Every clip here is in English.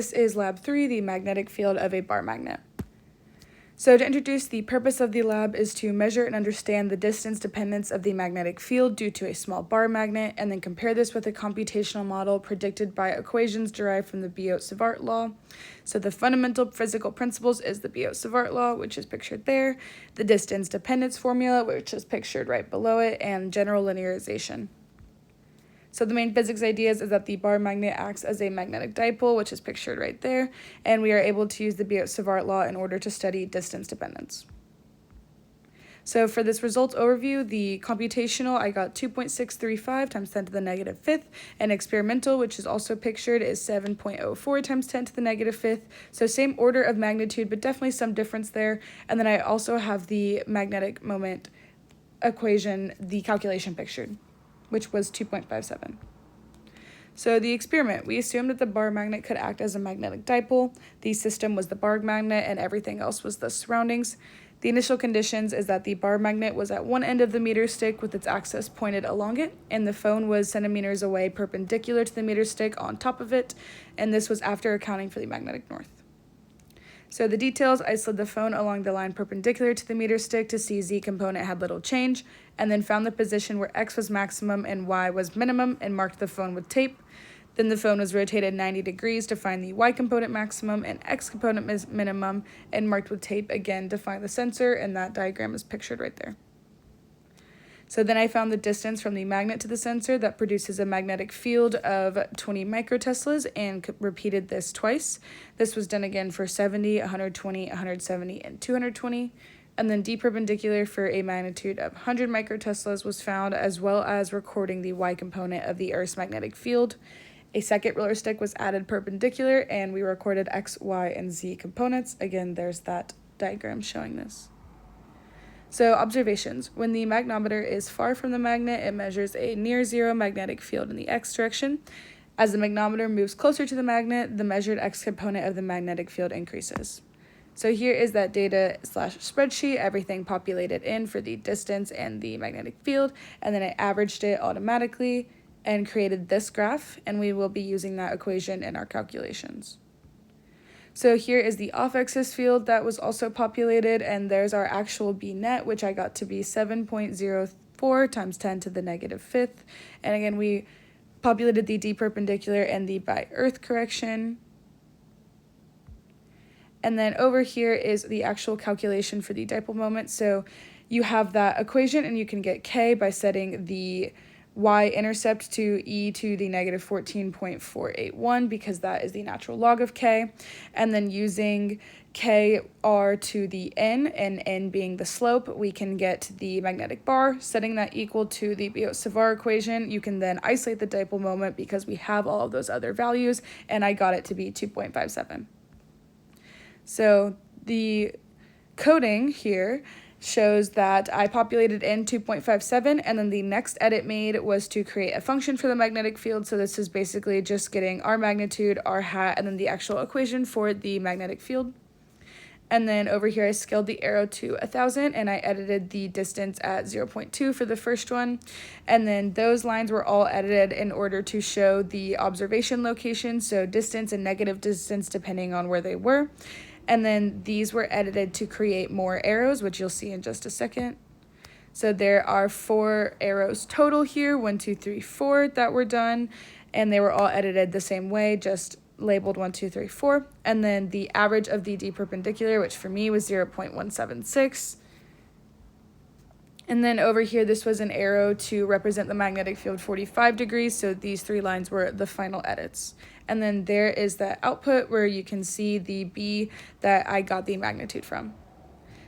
This is Lab 3, the magnetic field of a bar magnet. So to introduce, the purpose of the lab is to measure and understand the distance dependence of the magnetic field due to a small bar magnet, and then compare this with a computational model predicted by equations derived from the Biot-Savart law. So the fundamental physical principles is the Biot-Savart law, which is pictured there, the distance dependence formula, which is pictured right below it, and general linearization. So the main physics ideas is that the bar magnet acts as a magnetic dipole, which is pictured right there, and we are able to use the Biot-Savart law in order to study distance dependence. So for this results overview, the computational, I got 2.635 times 10 to the negative fifth, and experimental, which is also pictured, is 7.04 times 10 to the negative fifth. So same order of magnitude, but definitely some difference there. And then I also have the magnetic moment equation, the calculation pictured, which was 2.57. So the experiment, we assumed that the bar magnet could act as a magnetic dipole. The system was the bar magnet and everything else was the surroundings. The initial conditions is that the bar magnet was at one end of the meter stick with its axis pointed along it, and the phone was centimeters away perpendicular to the meter stick on top of it, and this was after accounting for the magnetic north. So the details, I slid the phone along the line perpendicular to the meter stick to see Z component had little change, and then found the position where X was maximum and Y was minimum and marked the phone with tape. Then the phone was rotated 90 degrees to find the Y component maximum and X component minimum and marked with tape again to find the sensor, and that diagram is pictured right there. So then I found the distance from the magnet to the sensor that produces a magnetic field of 20 microteslas and repeated this twice. This was done again for 70, 120, 170, and 220. And then D-perpendicular for a magnitude of 100 microteslas was found, as well as recording the Y component of the Earth's magnetic field. A second roller stick was added perpendicular, and we recorded X, Y, and Z components. Again, there's that diagram showing this. So observations. When the magnometer is far from the magnet, it measures a near zero magnetic field in the X direction. As the magnometer moves closer to the magnet, the measured X component of the magnetic field increases. So here is that data/spreadsheet, everything populated in for the distance and the magnetic field, and then I averaged it automatically and created this graph, and we will be using that equation in our calculations. So here is the off-axis field that was also populated, and there's our actual B net, which I got to be 7.04 times 10 to the negative fifth. And again, we populated the D-perpendicular and the by Earth correction. And then over here is the actual calculation for the dipole moment. So you have that equation, and you can get K by setting the y-intercept to e to the negative 14.481 because that is the natural log of k, and then using kr to the n, and n being the slope, we can get the magnetic bar. Setting that equal to the Biot-Savart equation, you can then isolate the dipole moment because we have all of those other values, and I got it to be 2.57. So the coding here shows that I populated in 2.57, and then the next edit made was to create a function for the magnetic field. So this is basically just getting our magnitude, our hat, and then the actual equation for the magnetic field. And then over here I scaled the arrow to 1,000, and I edited the distance at 0.2 for the first one. And then those lines were all edited in order to show the observation location, so distance and negative distance depending on where they were. And then these were edited to create more arrows, which you'll see in just a second. So there are 4 arrows total here, 1, 2, 3, 4 that were done, and they were all edited the same way, just labeled 1, 2, 3, 4. And then the average of the D-perpendicular, which for me was 0.176. And then over here, this was an arrow to represent the magnetic field 45 degrees, so these 3 lines were the final edits. And then there is the output where you can see the B that I got the magnitude from.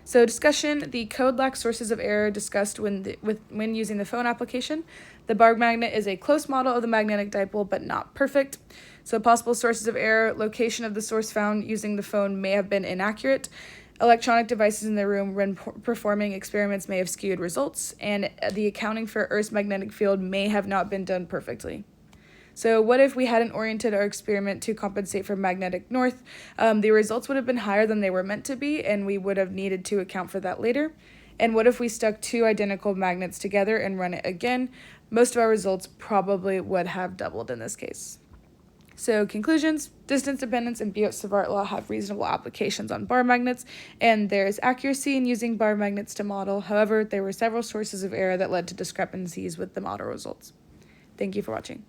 So discussion, the code lacks sources of error discussed when using the phone application. The bar magnet is a close model of the magnetic dipole, but not perfect. So possible sources of error, location of the source found using the phone may have been inaccurate. Electronic devices in the room when performing experiments may have skewed results, and the accounting for Earth's magnetic field may have not been done perfectly. So what if we hadn't oriented our experiment to compensate for magnetic north? The results would have been higher than they were meant to be, and we would have needed to account for that later. And what if we stuck 2 identical magnets together and run it again? Most of our results probably would have doubled in this case. So conclusions, distance dependence and Biot-Savart law have reasonable applications on bar magnets, and there is accuracy in using bar magnets to model. However, there were several sources of error that led to discrepancies with the model results. Thank you for watching.